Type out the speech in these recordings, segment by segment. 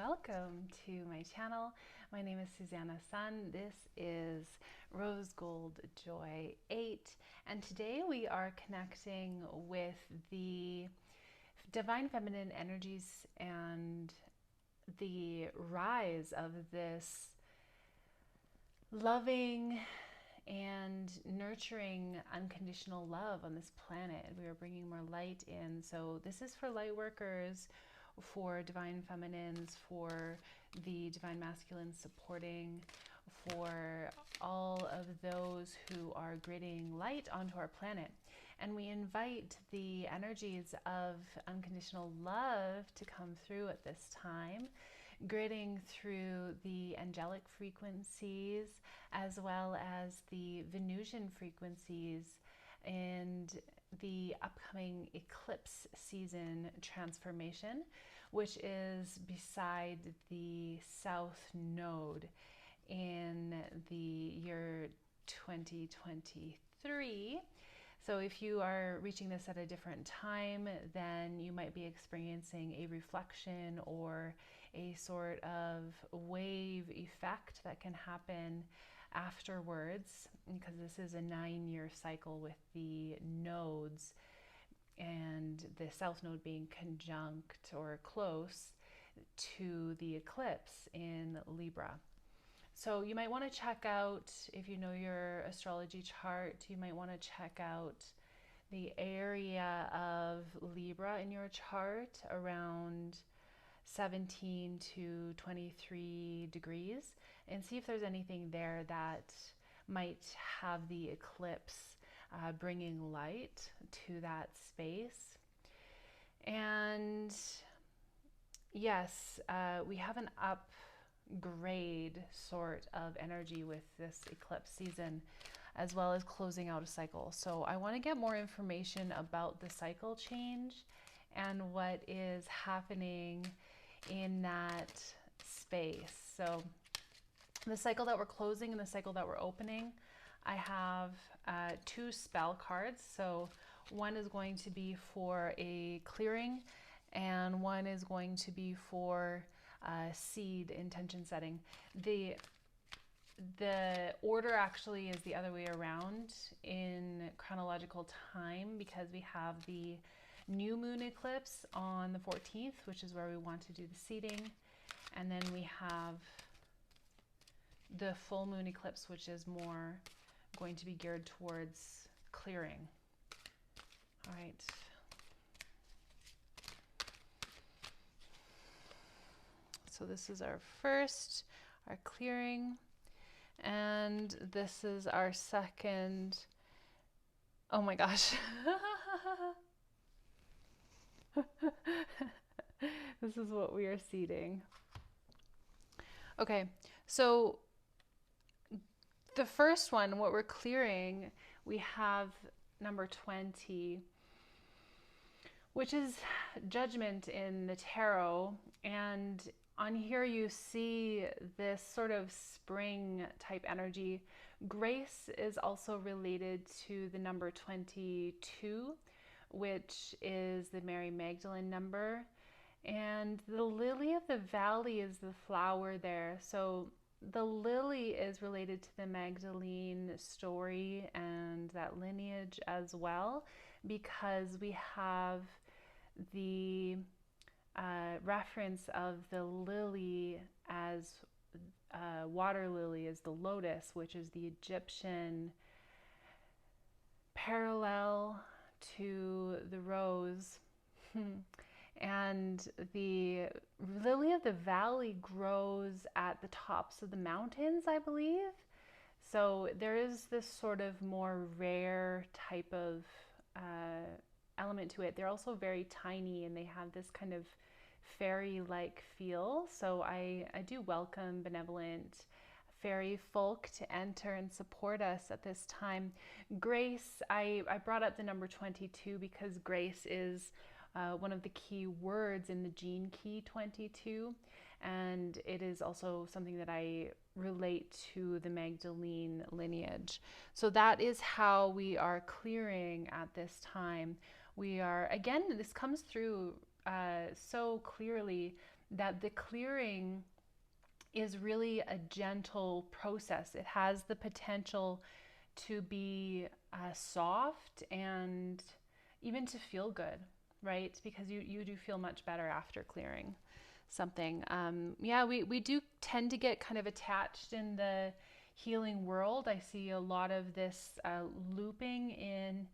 welcome to my channel. My name is Susanna Sun. This is Rose Gold Joy 8, and today we are connecting with the divine feminine energies and the rise of this loving and nurturing unconditional love on this planet. We are bringing more light in. So this is for light workers, for divine feminines, for the divine masculines supporting, for all of those who are grading light onto our planet. And we invite the energies of unconditional love to come through at this time, grading through the angelic frequencies as well as the Venusian frequencies and the upcoming eclipse season transformation, which is beside the south node in the year 2023. So if you are reaching this at a different time, then you might be experiencing a reflection or a sort of wave effect that can happen afterwards, because this is a 9-year cycle with the nodes and the south node being conjunct or close to the eclipse in Libra. So you might want to check out, if you know your astrology chart, you might want to check out the area of Libra in your chart around 17 to 23 degrees and see if there's anything there that might have the eclipse bringing light to that space. And yes, we have an upgrade sort of energy with this eclipse season, as well as closing out a cycle. So I want to get more information about the cycle change and what is happening in that space. So the cycle that we're closing and the cycle that we're opening, I have 2 spell cards. So one is going to be for a clearing and one is going to be for seed intention setting. The order actually is the other way around in chronological time, because we have the new moon eclipse on the 14th, which is where we want to do the seeding, and then we have the full moon eclipse, which is more going to be geared towards clearing. All right. So this is our first, our clearing, and this is our second. Oh my gosh. This is what we are seeding. Okay, so the first one, what we're clearing, we have number 20, which is judgment in the tarot. And on here you see this sort of spring type energy. Grace is also related to the number 22, which is the Mary Magdalene number. And the lily of the valley is the flower there. So the lily is related to the Magdalene story and that lineage as well, because we have the reference of the lily as water lily is the lotus, which is the Egyptian parallel to the rose. And the lily of the valley grows at the tops of the mountains, I believe. So there is this sort of more rare type of element to it. They're also very tiny and they have this kind of fairy-like feel. So I do welcome benevolent fairy folk to enter and support us at this time. Grace, I brought up the number 22 because grace is one of the key words in the gene key 22, and it is also something that I relate to the Magdalene lineage. So that is how we are clearing at this time. We are, again, this comes through so clearly that the clearing is really a gentle process. It has the potential to be soft and even to feel good, right? Because you do feel much better after clearing something. Yeah, we do tend to get kind of attached in the healing world. I see a lot of this looping in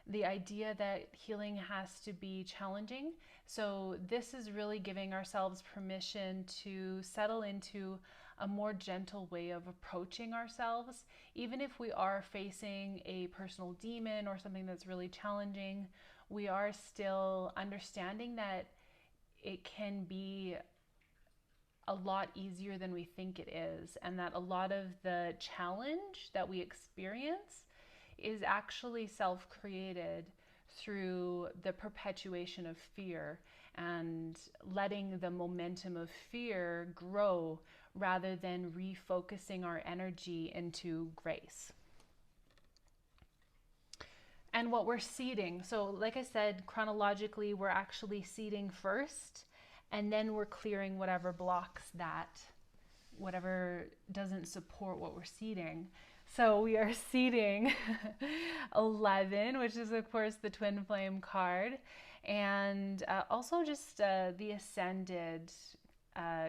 the idea that healing has to be challenging. So this is really giving ourselves permission to settle into a more gentle way of approaching ourselves. Even if we are facing a personal demon or something that's really challenging, we are still understanding that it can be a lot easier than we think it is, and that a lot of the challenge that we experience is actually self-created through the perpetuation of fear and letting the momentum of fear grow rather than refocusing our energy into grace. And what we're seeding, so like I said, chronologically, we're actually seeding first, and then we're clearing whatever blocks that, whatever doesn't support what we're seeding. So we are seeding 11, which is of course the twin flame card, and also just the ascended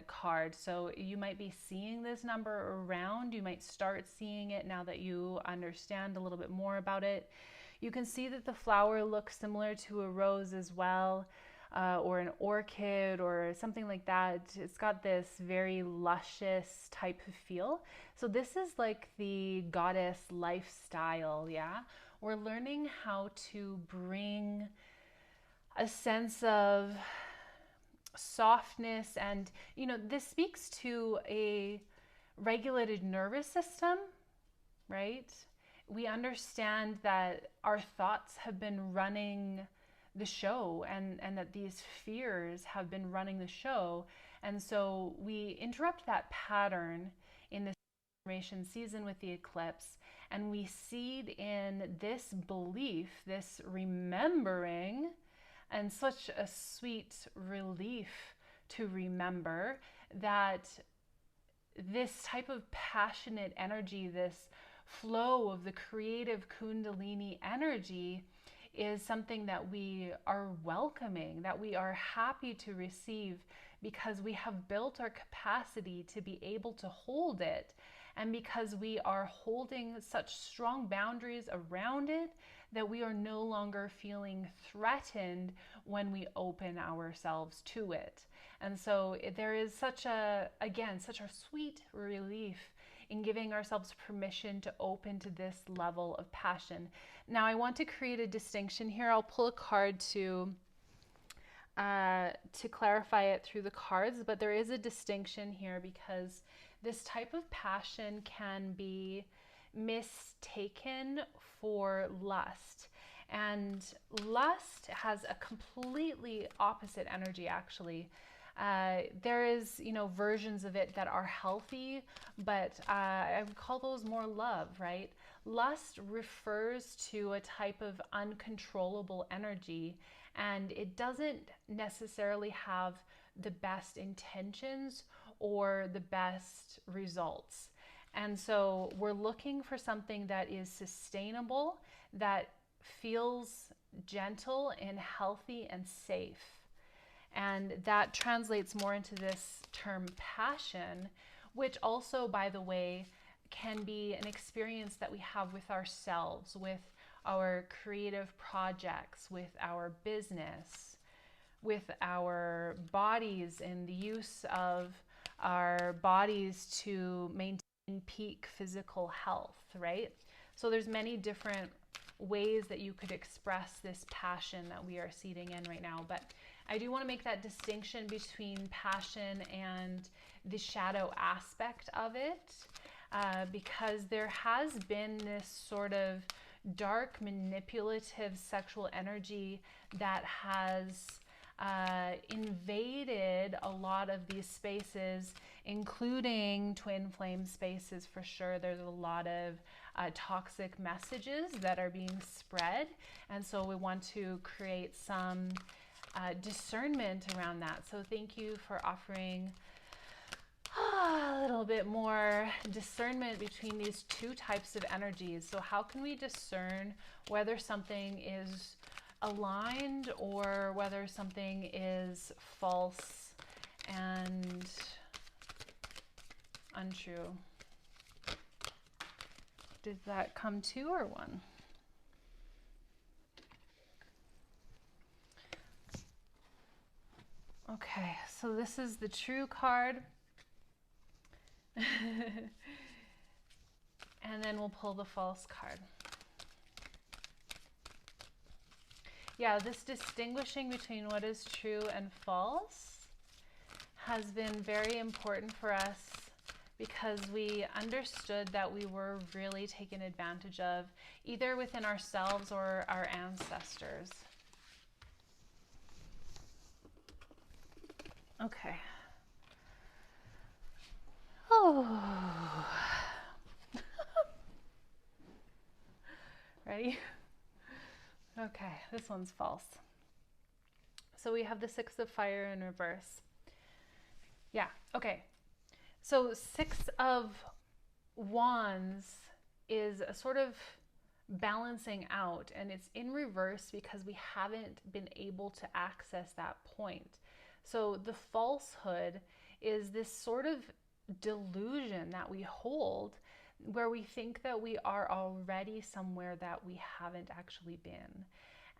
card. So you might be seeing this number around. You might start seeing it now that you understand a little bit more about it. You can see that the flower looks similar to a rose as well, or an orchid or something like that. It's got this very luscious type of feel. So this is like the goddess lifestyle, yeah? We're learning how to bring a sense of softness, and this speaks to a regulated nervous system, right? We understand that our thoughts have been running the show, and that these fears have been running the show. And so we interrupt that pattern in this transformation season with the eclipse, and we seed in this belief, this remembering, and such a sweet relief to remember that this type of passionate energy, this flow of the creative Kundalini energy, is something that we are welcoming, that we are happy to receive, because we have built our capacity to be able to hold it, and because we are holding such strong boundaries around it that we are no longer feeling threatened when we open ourselves to it. And so there is such a sweet relief in giving ourselves permission to open to this level of passion. Now I want to create a distinction here. I'll pull a card to clarify it through the cards, but there is a distinction here, because this type of passion can be mistaken for lust. And lust has a completely opposite energy, actually. There is, versions of it that are healthy, but I would call those more love, right? Lust refers to a type of uncontrollable energy, and it doesn't necessarily have the best intentions or the best results. And so we're looking for something that is sustainable, that feels gentle and healthy and safe. And that translates more into this term passion, which also, by the way, can be an experience that we have with ourselves, with our creative projects, with our business, with our bodies, and the use of our bodies to maintain peak physical health, right? So there's many different ways that you could express this passion that we are seeding in right now. But I do want to make that distinction between passion and the shadow aspect of it, because there has been this sort of dark, manipulative sexual energy that has invaded a lot of these spaces, including twin flame spaces for sure. There's a lot of toxic messages that are being spread, and so we want to create some discernment around that. So thank you for offering a little bit more discernment between these two types of energies. So how can we discern whether something is aligned or whether something is false and untrue? Did that come 2 or 1? Okay, so this is the true card. And then we'll pull the false card. Yeah, this distinguishing between what is true and false has been very important for us because we understood that we were really taken advantage of either within ourselves or our ancestors. Okay. Oh. Ready? Okay, this one's false. So we have the 6 of fire in reverse. Yeah, okay. So 6 of wands is a sort of balancing out, and it's in reverse because we haven't been able to access that point. So the falsehood is this sort of delusion that we hold where we think that we are already somewhere that we haven't actually been.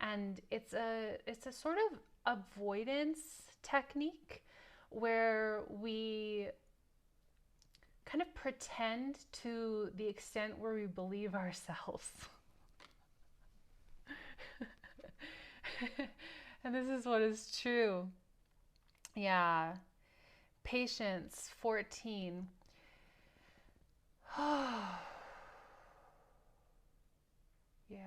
And it's a sort of avoidance technique where we kind of pretend to the extent where we believe ourselves. And this is what is true. Yeah. Patience, 14. Yeah.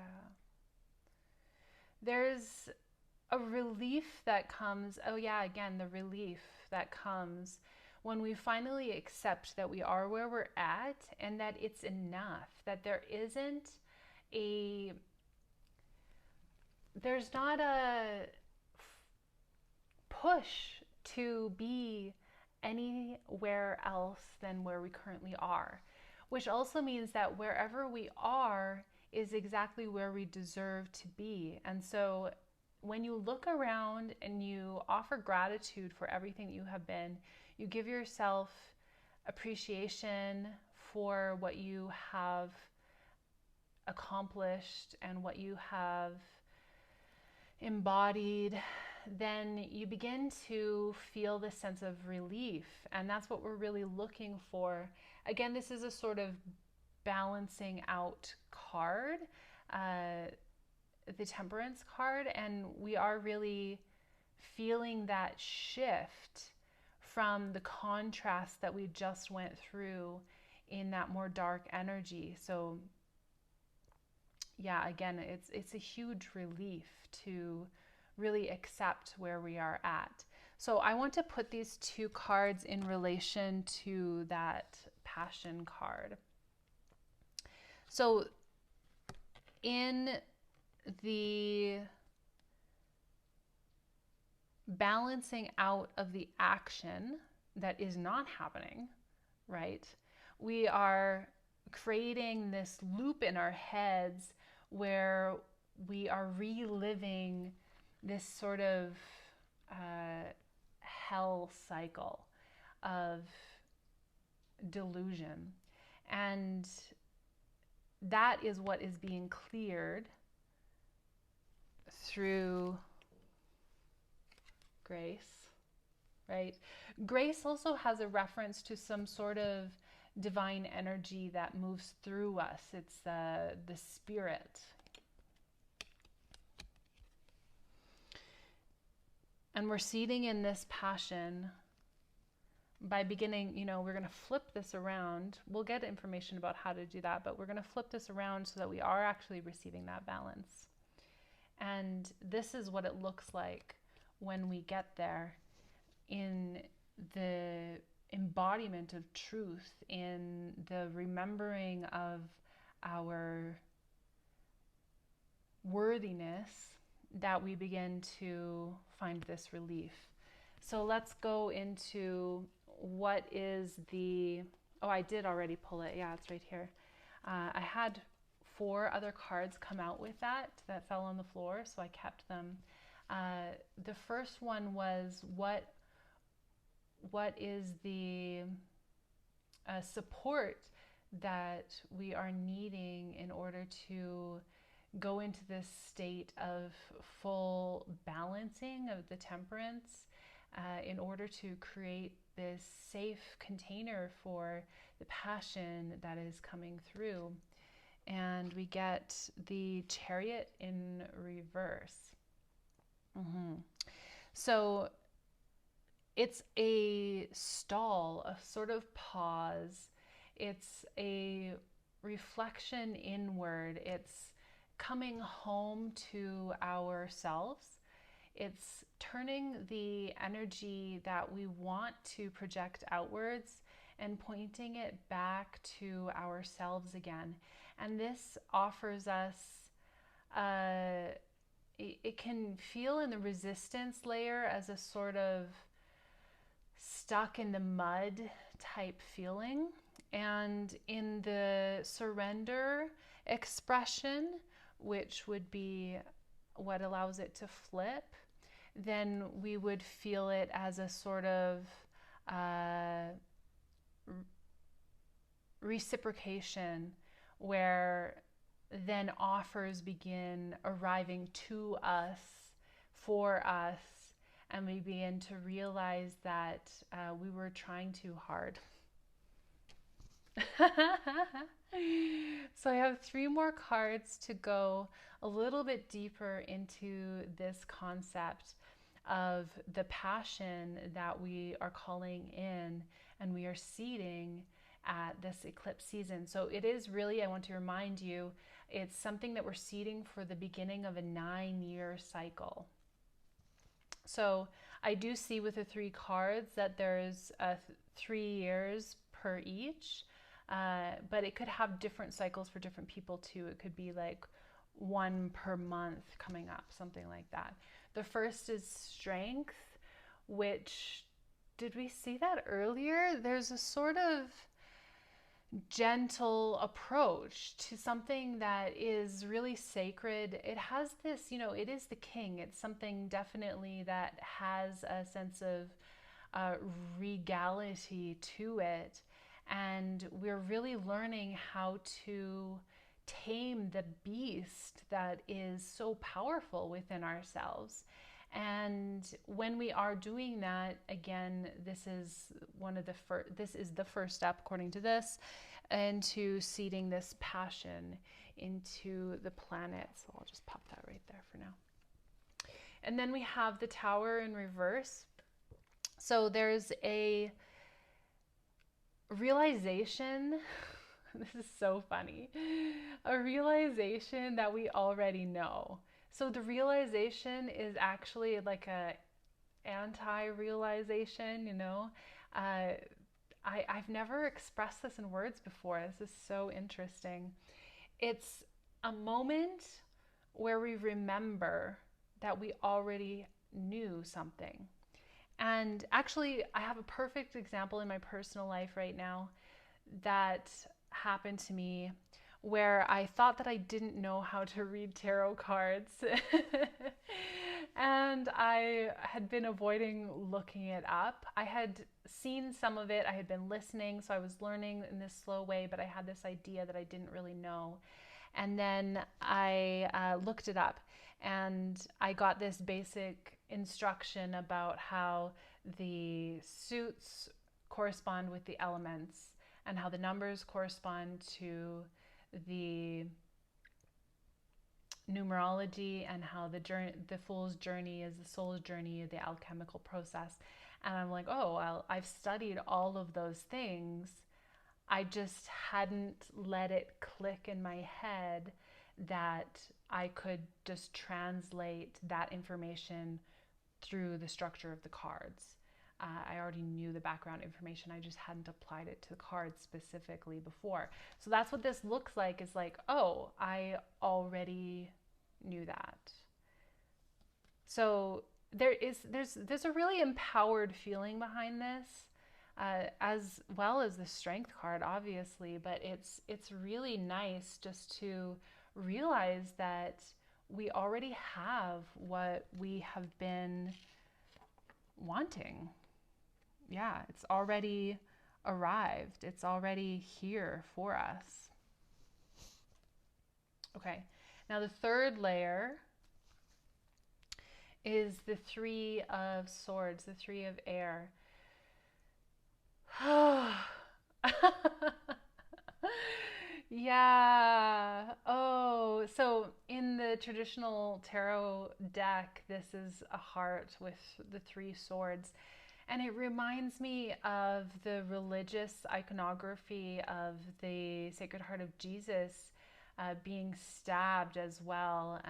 There's a relief that comes. Oh yeah, again, the relief that comes when we finally accept that we are where we're at and that it's enough, that there's not a push to be anywhere else than where we currently are, which also means that wherever we are is exactly where we deserve to be. And so when you look around and you offer gratitude for everything you have been, you give yourself appreciation for what you have accomplished and what you have embodied, then you begin to feel this sense of relief. And that's what we're really looking for. Again, this is a sort of balancing out card, the Temperance card, and we are really feeling that shift from the contrast that we just went through in that more dark energy. So yeah, again, it's a huge relief to really accept where we are at. So I want to put these 2 cards in relation to that Passion card. So in the balancing out of the action that is not happening, right? We are creating this loop in our heads where we are reliving this sort of hell cycle of delusion. And that is what is being cleared through grace, right? Grace also has a reference to some sort of divine energy that moves through us. It's the spirit. And we're seating in this passion by beginning, we're going to flip this around. We'll get information about how to do that, but we're going to flip this around so that we are actually receiving that balance. And this is what it looks like when we get there in the embodiment of truth, in the remembering of our worthiness, that we begin to find this relief. So let's go into what is the, oh, I did already pull it. Yeah, it's right here. I had 4 other cards come out with that fell on the floor, so I kept them. The first one was what is the support that we are needing in order to go into this state of full balancing of the temperance, in order to create this safe container for the passion that is coming through. And we get the Chariot in reverse. So it's a stall, a sort of pause. It's a reflection inward. It's coming home to ourselves. It's turning the energy that we want to project outwards and pointing it back to ourselves again. And this offers us, it can feel in the resistance layer as a sort of stuck in the mud type feeling. And in the surrender expression, which would be what allows it to flip, then we would feel it as a sort of reciprocation, where then offers begin arriving to us, for us, and we begin to realize that we were trying too hard. So I have 3 more cards to go a little bit deeper into this concept of the passion that we are calling in and we are seeding at this eclipse season. So it is really, I want to remind you, it's something that we're seeding for the beginning of a 9-year cycle. So I do see with the 3 cards that there's 3 years per each, but it could have different cycles for different people too. It could be like 1 per month coming up, something like that. The first is strength, which, did we see that earlier? There's a sort of gentle approach to something that is really sacred. It has this, it is the king. It's something definitely that has a sense of regality to it. And we're really learning how to tame the beast that is so powerful within ourselves. And when we are doing that, again, this is the first step, according to this, into seeding this passion into the planet. So I'll just pop that right there for now. And then we have the Tower in reverse. So there's a realization, this is so funny, a realization that we already know. So the realization is actually like a anti-realization, I've never expressed this in words before. This is so interesting. It's a moment where we remember that we already knew something. And actually, I have a perfect example in my personal life right now that happened to me, where I thought that I didn't know how to read tarot cards. And I had been avoiding looking it up. I had seen some of it, I had been listening, so I was learning in this slow way, but I had this idea that I didn't really know. And then I looked it up, and I got this basic instruction about how the suits correspond with the elements and how the numbers correspond to the numerology, and how the fool's journey is the soul's journey, the alchemical process. And I'm like, oh, well, I've studied all of those things. I just hadn't let it click in my head that I could just translate that information through the structure of the cards. I already knew the background information. I just hadn't applied it to the cards specifically before. So that's what this looks like, is like, oh, I already knew that. So there's a really empowered feeling behind this, as well as the strength card, obviously. But it's really nice just to realize that we already have what we have been wanting. Yeah, it's already arrived. It's already here for us. Okay, now the third layer is the Three of Swords, the Three of Air. Yeah. Oh, so in the traditional tarot deck, this is a heart with the three swords. And it reminds me of the religious iconography of the Sacred Heart of Jesus being stabbed as well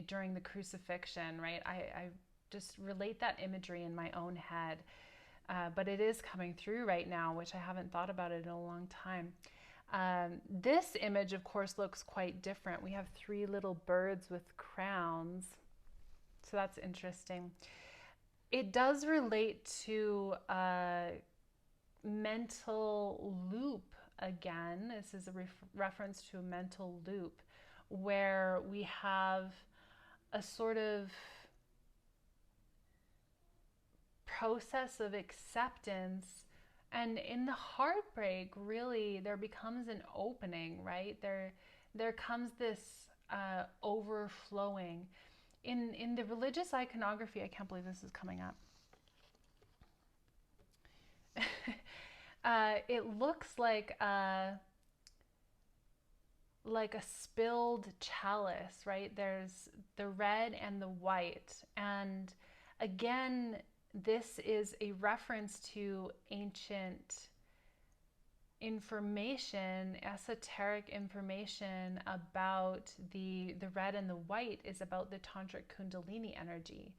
during the crucifixion, right? I just relate that imagery in my own head. But it is coming through right now, which I haven't thought about it in a long time. This image, of course, looks quite different. We have three little birds with crowns. So that's interesting. It does relate to a mental loop again. This is a reference to a mental loop where we have a sort of process of acceptance. And in the heartbreak, really, there becomes an opening, right? There comes this overflowing. In the religious iconography, I can't believe this is coming up. It looks like a spilled chalice, right? There's the red and the white. And again, this is a reference to ancient information, esoteric information about the red and the white is about the tantric kundalini energy.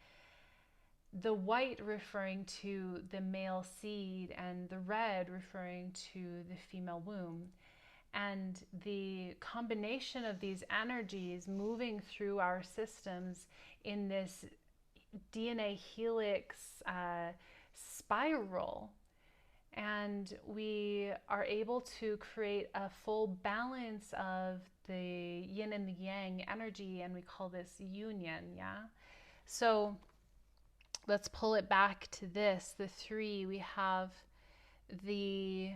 The white referring to the male seed and the red referring to the female womb. And the combination of these energies moving through our systems in this DNA helix spiral, and we are able to create a full balance of the yin and the yang energy, and we call this union. Yeah, so let's pull it back to this, the three. We have the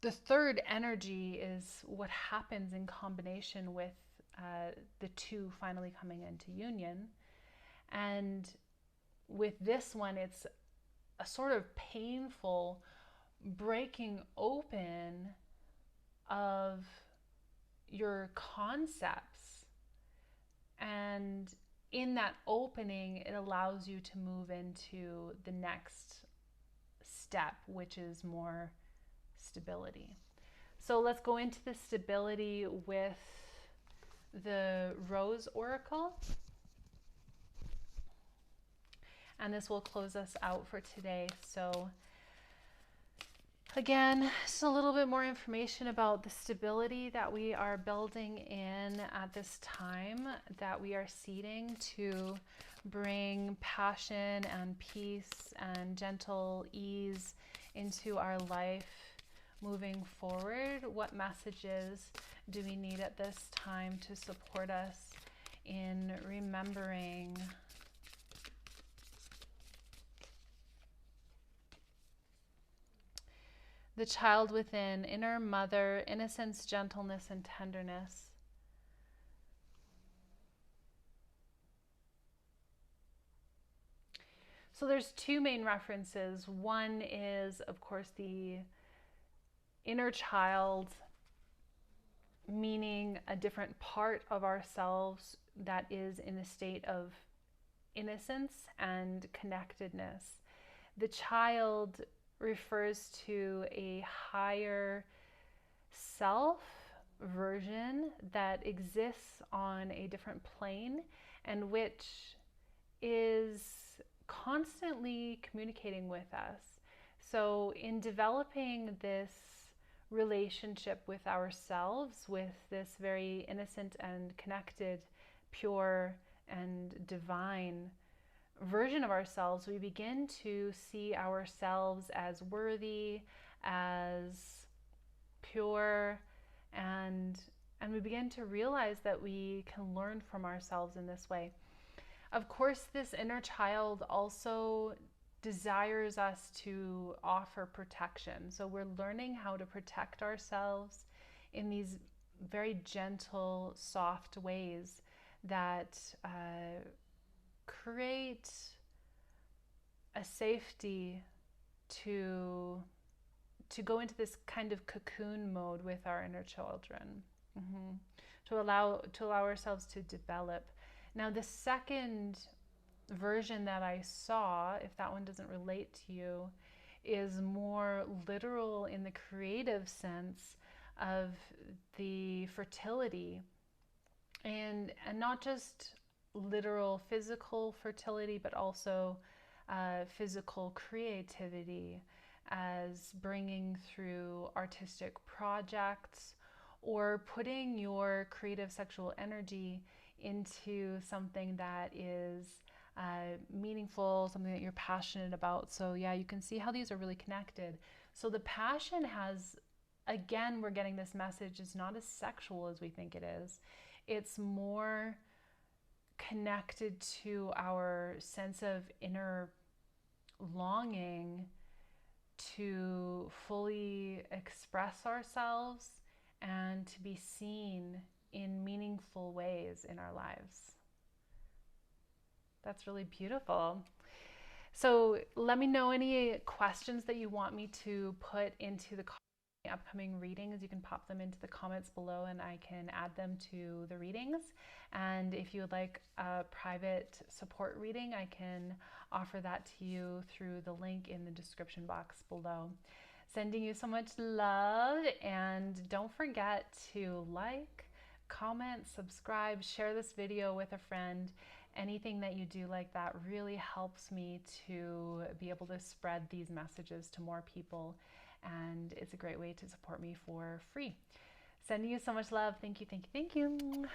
third energy is what happens in combination with the two finally coming into union. And with this one, it's a sort of painful breaking open of your concepts. And in that opening, it allows you to move into the next step, which is more stability. So let's go into the stability with the Rose Oracle. And this will close us out for today. So again, just a little bit more information about the stability that we are building in at this time, that we are seeding to bring passion and peace and gentle ease into our life moving forward. What messages do we need at this time to support us in remembering the child within, inner mother, innocence, gentleness, and tenderness? So there's two main references. One is, of course, the inner child, meaning a different part of ourselves that is in a state of innocence and connectedness. The child refers to a higher self version that exists on a different plane and which is constantly communicating with us. So in developing this relationship with ourselves, with this very innocent and connected, pure and divine version of ourselves, we begin to see ourselves as worthy, as pure, and we begin to realize that we can learn from ourselves in this way. Of course, this inner child also desires us to offer protection. So we're learning how to protect ourselves in these very gentle, soft ways that create a safety to go into this kind of cocoon mode with our inner children, to allow ourselves to develop. Now, the second version that I saw, if that one doesn't relate to you, is more literal in the creative sense of the fertility, and not just literal physical fertility, but also physical creativity, as bringing through artistic projects or putting your creative sexual energy into something that is meaningful, something that you're passionate about. So yeah, you can see how these are really connected. So the passion has, again, we're getting this message, is not as sexual as we think it is. It's more connected to our sense of inner longing to fully express ourselves and to be seen in meaningful ways in our lives. That's really beautiful. So let me know any questions that you want me to put into the upcoming readings. You can pop them into the comments below and I can add them to the readings. And if you would like a private support reading, I can offer that to you through the link in the description box below. Sending you so much love, and don't forget to like, comment, subscribe, share this video with a friend. Anything that you do like that really helps me to be able to spread these messages to more people, and it's a great way to support me for free. Sending you so much love. Thank you, thank you, thank you.